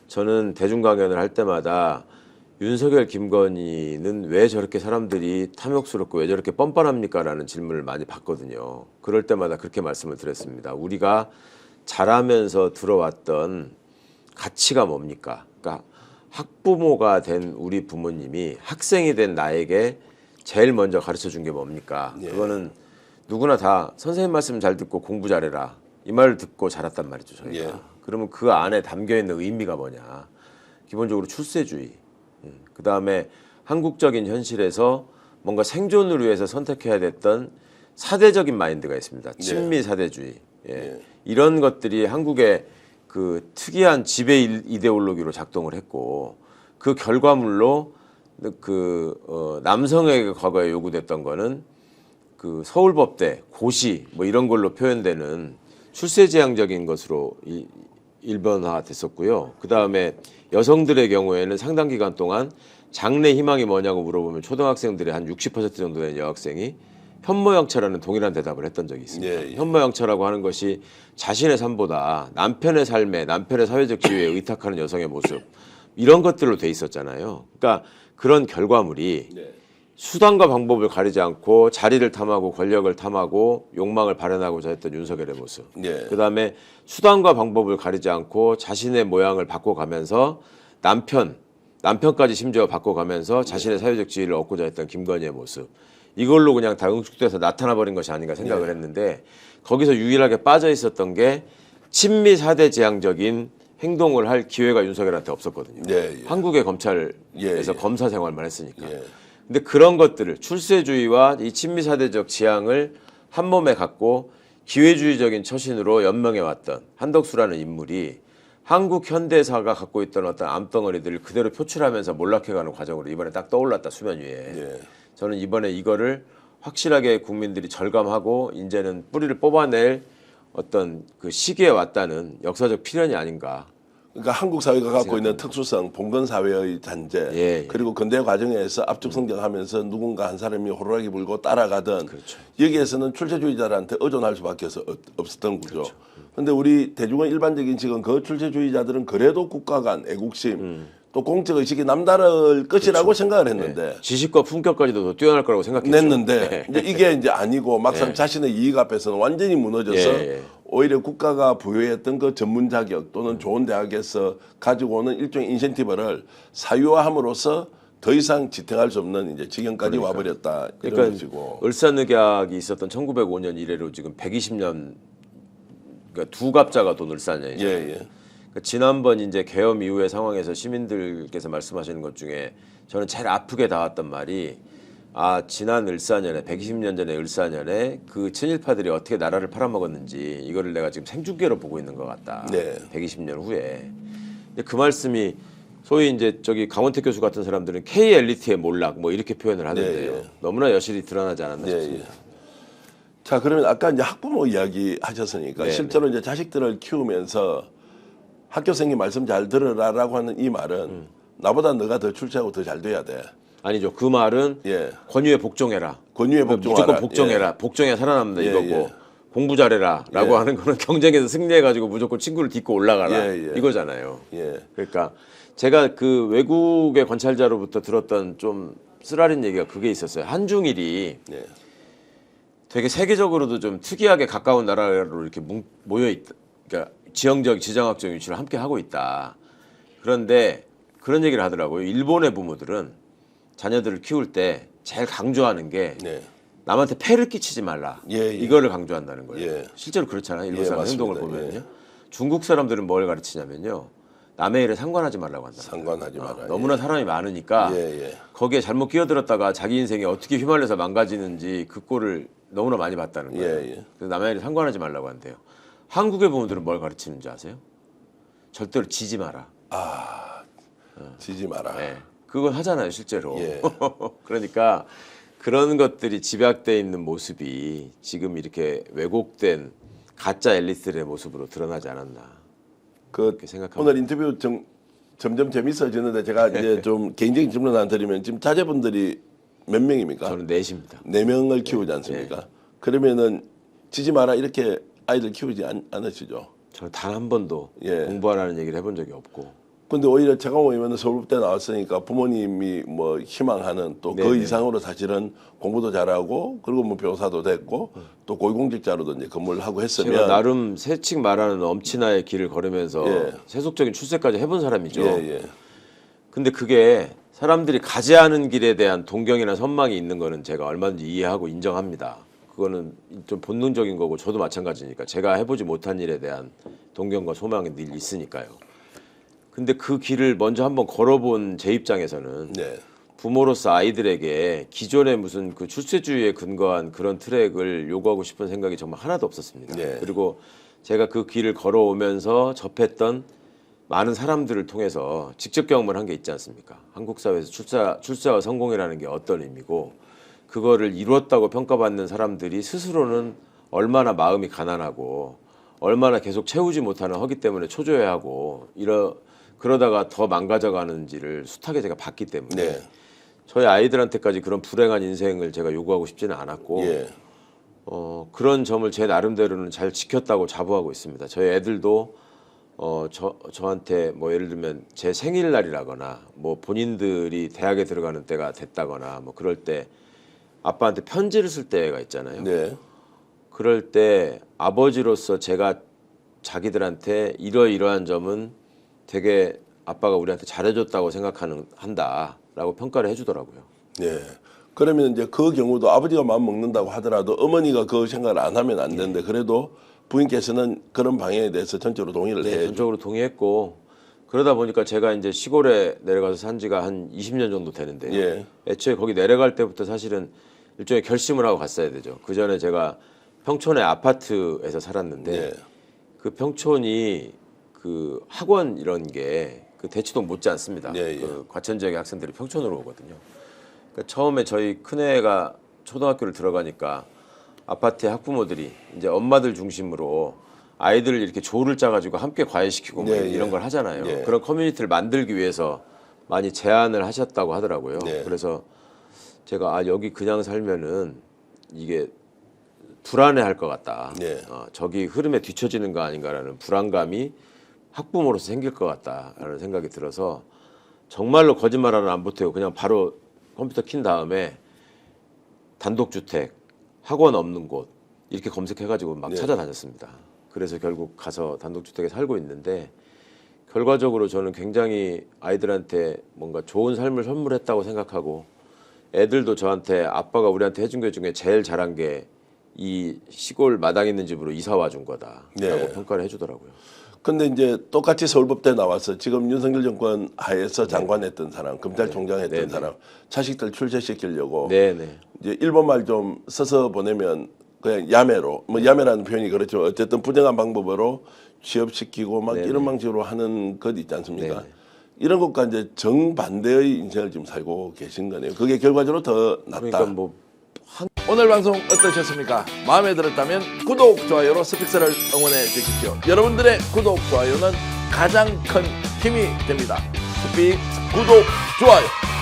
저는 대중 강연을 할 때마다 윤석열, 김건희는 왜 저렇게 사람들이 탐욕스럽고 왜 저렇게 뻔뻔합니까? 라는 질문을 많이 받거든요. 그럴 때마다 그렇게 말씀을 드렸습니다. 우리가 자라면서 들어왔던 가치가 뭡니까? 그러니까 학부모가 된 우리 부모님이 학생이 된 나에게 제일 먼저 가르쳐 준 게 뭡니까? 예. 그거는 누구나 다 선생님 말씀 잘 듣고 공부 잘해라. 이 말을 듣고 자랐단 말이죠, 저희가. 예. 그러면 그 안에 담겨 있는 의미가 뭐냐? 기본적으로 출세주의. 그 다음에 한국적인 현실에서 뭔가 생존을 위해서 선택해야 됐던 사대적인 마인드가 있습니다. 친미 사대주의. 예. 예. 이런 것들이 한국의 그 특이한 지배 이데올로기로 작동을 했고 그 결과물로 남성에게 과거에 요구됐던 거는 그 서울법대, 고시 뭐 이런 걸로 표현되는 출세지향적인 것으로 일변화됐었고요. 그 다음에 여성들의 경우에는 상당 기간 동안 장래 희망이 뭐냐고 물어보면 초등학생들의 한 60% 정도 되는 여학생이 현모양처라는 동일한 대답을 했던 적이 있습니다. 예, 예. 현모양처라고 하는 것이 자신의 삶보다 남편의 삶에 남편의 사회적 지위에 의탁하는 여성의 모습 이런 것들로 돼 있었잖아요. 그러니까 그런 결과물이 네. 수단과 방법을 가리지 않고 자리를 탐하고 권력을 탐하고 욕망을 발현하고자 했던 윤석열의 모습. 예. 그다음에 수단과 방법을 가리지 않고 자신의 모양을 바꿔가면서 남편까지 심지어 바꿔가면서 자신의 사회적 지위를 얻고자 했던 김건희의 모습. 이걸로 그냥 다 응축돼서 나타나 버린 것이 아닌가 생각을 했는데 거기서 유일하게 빠져 있었던 게 친미 사대지향적인 행동을 할 기회가 윤석열한테 없었거든요. 예, 예. 한국의 검찰에서 예, 예. 검사 생활만 했으니까. 예. 근데 그런 것들을 출세주의와 이 친미사대적 지향을 한 몸에 갖고 기회주의적인 처신으로 연명해왔던 한덕수라는 인물이 한국 현대사가 갖고 있던 어떤 암덩어리들을 그대로 표출하면서 몰락해가는 과정으로 이번에 딱 떠올랐다 수면 위에. 예. 저는 이번에 이거를 확실하게 국민들이 절감하고 이제는 뿌리를 뽑아낼 어떤 그 시기에 왔다는 역사적 필연이 아닌가. 그러니까 한국 사회가 갖고 있는 특수성, 봉건 사회의 잔재, 예. 그리고 근대 과정에서 압축 성장하면서 누군가 한 사람이 호루라기 불고 따라가던 그렇죠. 여기에서는 출세주의자들한테 의존할 수밖에 없었던 구조. 그런데 우리 대중의 일반적인 지금 그 출세주의자들은 그래도 국가 간 애국심, 또 공적 의식이 남다를 것이라고 생각을 했는데. 네. 지식과 품격까지도 더 뛰어날 거라고 생각했죠. 냈는데 이제 이게 이제 아니고 막상 자신의 이익 앞에서는 완전히 무너져서 예. 오히려 국가가 부여했던 그 전문 자격 또는 좋은 대학에서 가지고 오는 일종의 인센티브를 사유화함으로써 더 이상 지탱할 수 없는 이제 지경까지 와버렸다 이런 그러니까 것이고. 을사늑약이 있었던 1905년 이래로 지금 120년 그러니까 두 갑자가 돈 을사년이죠. 예, 예. 그러니까 지난번 이제 계엄 이후의 상황에서 시민들께서 말씀하시는 것 중에 저는 제일 아프게 닿았던 말이 지난 을사년에 120년 전에 을사년에 그 친일파들이 어떻게 나라를 팔아먹었는지 이거를 내가 지금 생중계로 보고 있는 것 같다. 네. 120년 후에. 근데 그 말씀이 소위 이제 저기 강원택 교수 같은 사람들은 K 엘리트의 몰락 뭐 이렇게 표현을 하는데요. 네, 예. 너무나 여실히 드러나지 않았나 예, 싶습니다. 예. 자, 그러면 아까 이제 학부모 이야기 하셨으니까 네, 실제로 이제 자식들을 키우면서 학교생님 말씀 잘 들으라라고 하는 이 말은 나보다 너가 더 출세하고 더 잘 돼야 돼. 아니죠. 그 말은 예. 권유에 복종해라. 권유에 그러니까 복종하라. 무조건 복종해라. 복종해 살아남는다 예, 이거고 예. 공부 잘해라라고 예. 하는 거는 경쟁에서 승리해가지고 무조건 친구를 딛고 올라가라 예, 예. 이거잖아요. 예. 그러니까 제가 그 외국의 관찰자로부터 들었던 좀 쓰라린 얘기가 그게 있었어요. 한중일이 예. 되게 세계적으로도 좀 특이하게 가까운 나라로 이렇게 모여 있다. 그러니까 지정학적 위치를 함께 하고 있다. 그런데 그런 얘기를 하더라고요. 일본의 부모들은 자녀들을 키울 때 제일 강조하는 게 네. 남한테 폐를 끼치지 말라. 예, 예. 이거를 강조한다는 거예요. 예. 실제로 그렇잖아요. 일본 예, 사람 맞습니다. 행동을 보면요. 중국 사람들은 뭘 가르치냐면요. 남의 일에 상관하지 말라고 한다. 상관하지 마라. 너무나 사람이 많으니까 예, 예. 거기에 잘못 끼어들었다가 자기 인생이 어떻게 휘말려서 망가지는지 그 꼴을 너무나 많이 봤다는 거예요. 예, 예. 그래서 남의 일에 상관하지 말라고 한대요. 한국의 부모들은 뭘 가르치는지 아세요? 절대로 지지 마라. 지지 마라. 네. 그걸 하잖아요, 실제로. 예. 그러니까 그런 것들이 집약돼 있는 모습이 지금 이렇게 왜곡된 가짜 엘리트의 모습으로 드러나지 않았나. 그 생각합니다. 오늘 인터뷰 점점 재밌어지는데 제가 이제 좀 개인적인 질문 하나 드리면 지금 자제분들이 몇 명입니까? 저는 넷입니다. 4명을 키우지 않습니까? 그러면은 지지 마라 이렇게 아이들 키우지 않으시죠? 저는 단 한 번도 예. 공부하라는 얘기를 해본 적이 없고 근데 오히려 최강호 의원은 서울대 나왔으니까 부모님이 뭐 희망하는 또 그 네네. 이상으로 사실은 공부도 잘하고 그리고 뭐 변호사도 됐고 또 고위공직자로도 이제 근무를 하고 제가 했으면 나름 세칙 말하는 엄친아의 길을 걸으면서 예. 세속적인 출세까지 해본 사람이죠. 예. 근데 그게 사람들이 가지 않은 길에 대한 동경이나 선망이 있는 거는 제가 얼마든지 이해하고 인정합니다. 그거는 좀 본능적인 거고 저도 마찬가지니까 제가 해보지 못한 일에 대한 동경과 소망이 늘 있으니까요. 근데 그 길을 먼저 한번 걸어본 제 입장에서는 네. 부모로서 아이들에게 기존의 무슨 그 출세주의에 근거한 그런 트랙을 요구하고 싶은 생각이 정말 하나도 없었습니다. 네. 그리고 제가 그 길을 걸어오면서 접했던 많은 사람들을 통해서 직접 경험을 한 게 있지 않습니까? 한국 사회에서 출세와 성공이라는 게 어떤 의미고 그거를 이루었다고 평가받는 사람들이 스스로는 얼마나 마음이 가난하고 얼마나 계속 채우지 못하는 허기 때문에 초조해하고 그러다가 더 망가져가는지를 숱하게 제가 봤기 때문에 네. 저희 아이들한테까지 그런 불행한 인생을 제가 요구하고 싶지는 않았고 예. 그런 점을 제 나름대로는 잘 지켰다고 자부하고 있습니다. 저희 애들도 저한테 뭐 예를 들면 제 생일날이라거나 뭐 본인들이 대학에 들어가는 때가 됐다거나 뭐 그럴 때 아빠한테 편지를 쓸 때가 있잖아요. 네. 그럴 때 아버지로서 제가 자기들한테 이러이러한 점은 되게 아빠가 우리한테 잘해줬다고 한다라고 평가를 해주더라고요. 네. 그러면 이제 그 경우도 아버지가 마음 먹는다고 하더라도 어머니가 그 생각을 안 하면 안 되는데 그래도 부인께서는 그런 방향에 대해서 전적으로 동의를 네, 해야죠. 전적으로 동의했고 그러다 보니까 제가 이제 시골에 내려가서 산 지가 한 20년 정도 되는데요. 예. 애초에 거기 내려갈 때부터 사실은 일종의 결심을 하고 갔어야 되죠. 그 전에 제가 평촌의 아파트에서 살았는데 예. 그 평촌이 그 학원 이런 게 그 대치동 못지 않습니다. 예, 예. 그 과천 지역의 학생들이 평촌으로 오거든요. 그러니까 처음에 저희 큰애가 초등학교를 들어가니까 아파트의 학부모들이 이제 엄마들 중심으로 아이들을 이렇게 조를 짜가지고 함께 과외시키고 뭐 네, 이런 예. 걸 하잖아요. 예. 그런 커뮤니티를 만들기 위해서 많이 제안을 하셨다고 하더라고요. 네. 그래서 제가 여기 그냥 살면은 이게 불안해할 것 같다. 네. 저기 흐름에 뒤처지는 거 아닌가라는 불안감이 학부모로서 생길 것 같다라는 생각이 들어서 정말로 거짓말 하나 안 보태고 그냥 바로 컴퓨터 킨 다음에 단독주택, 학원 없는 곳 이렇게 검색해가지고 막 네. 찾아다녔습니다. 그래서 결국 가서 단독주택에 살고 있는데 결과적으로 저는 굉장히 아이들한테 뭔가 좋은 삶을 선물했다고 생각하고 애들도 저한테 아빠가 우리한테 해준 게 중에 제일 잘한 게 이 시골 마당 있는 집으로 이사 와준 거다라고 네. 평가를 해주더라고요. 근데 이제 똑같이 서울법대 나와서 지금 윤석열 정권 하에서 장관했던 사람, 검찰총장 했던 네네. 사람, 자식들 출세시키려고 네네. 이제 일본말 좀 써서 보내면 그냥 야매로 뭐 야매라는 표현이 그렇죠. 어쨌든 부정한 방법으로 취업시키고 막 네네. 이런 방식으로 하는 것 있지 않습니까? 네네. 이런 것과 이제 정반대의 인생을 지금 살고 계신 거네요. 그게 결과적으로 더 낫다. 그러니까 뭐 오늘 방송 어떠셨습니까? 마음에 들었다면 구독, 좋아요로 스픽스를 응원해 주십시오. 여러분들의 구독, 좋아요는 가장 큰 힘이 됩니다. 스픽 구독, 좋아요.